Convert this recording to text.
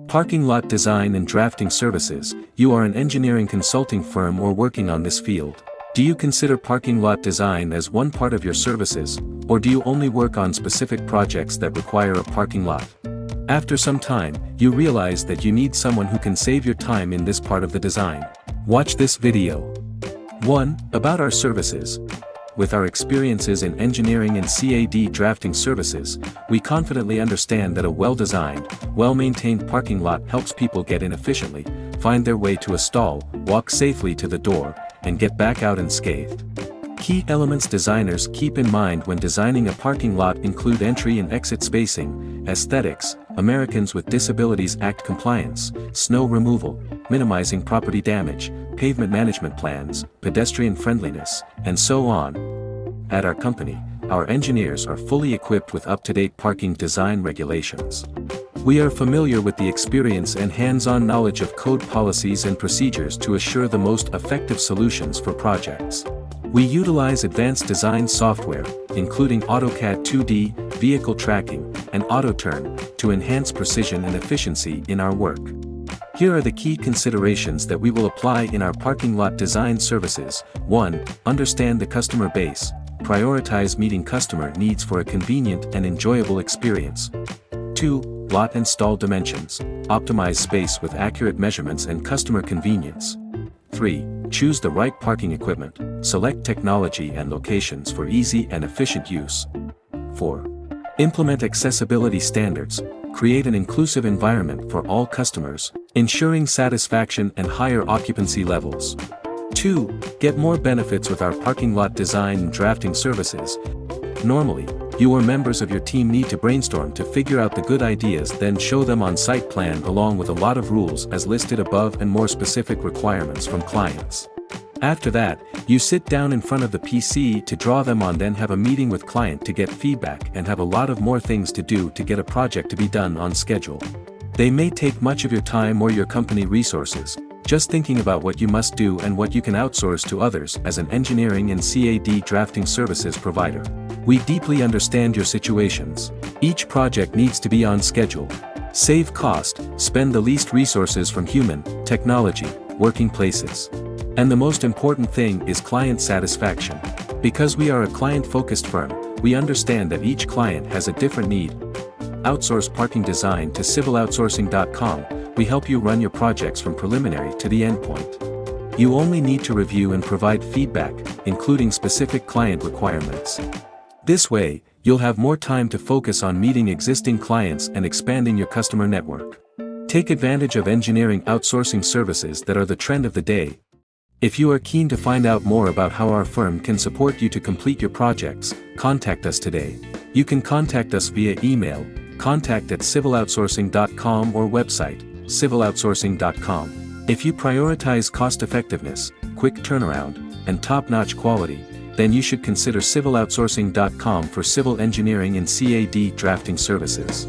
Parking lot design and drafting services. You are an engineering consulting firm or working on this field. Do you consider parking lot design as one part of your services, or do you only work on specific projects that require a parking lot? After some time, you realize that you need someone who can save your time in this part of the design. Watch this video. 1. About our services. With our experiences in engineering and CAD drafting services, we confidently understand that a well-designed, well-maintained parking lot helps people get in efficiently, find their way to a stall, walk safely to the door, and get back out unscathed. Key elements designers keep in mind when designing a parking lot include entry and exit spacing, aesthetics, Americans with Disabilities Act compliance, snow removal, minimizing property damage, pavement management plans, pedestrian friendliness, and so on. At our company, our engineers are fully equipped with up-to-date parking design regulations. We are familiar with the experience and hands-on knowledge of code policies and procedures to assure the most effective solutions for projects. We utilize advanced design software, including AutoCAD 2D, vehicle tracking, and AutoTurn, to enhance precision and efficiency in our work. Here are the key considerations that we will apply in our parking lot design services. 1. Understand the customer base. Prioritize meeting customer needs for a convenient and enjoyable experience. 2. Lot and stall dimensions. Optimize space with accurate measurements and customer convenience. 3. Choose the right parking equipment. Select technology and locations for easy and efficient use. 4. Implement accessibility standards. Create an inclusive environment for all customers, ensuring satisfaction and higher occupancy levels. 2. Get more benefits with our parking lot design and drafting services. Normally, you or members of your team need to brainstorm to figure out the good ideas, then show them on site plan along with a lot of rules as listed above and more specific requirements from clients. After that, you sit down in front of the PC to draw them on, then have a meeting with client to get feedback and have a lot of more things to do to get a project to be done on schedule. They may take much of your time or your company resources, just thinking about what you must do and what you can outsource to others as an engineering and CAD drafting services provider. We deeply understand your situations. Each project needs to be on schedule. Save cost, spend the least resources from human, technology, working places. And the most important thing is client satisfaction. Because we are a client-focused firm, we understand that each client has a different need. Outsource parking design to civiloutsourcing.com. We help you run your projects from preliminary to the endpoint. You only need to review and provide feedback, including specific client requirements. This way, you'll have more time to focus on meeting existing clients and expanding your customer network. Take advantage of engineering outsourcing services that are the trend of the day. If you are keen to find out more about how our firm can support you to complete your projects, contact us today. You can contact us via email, contact@civiloutsourcing.com, or website, civiloutsourcing.com. If you prioritize cost-effectiveness, quick turnaround, and top-notch quality, then you should consider civiloutsourcing.com for civil engineering and CAD drafting services.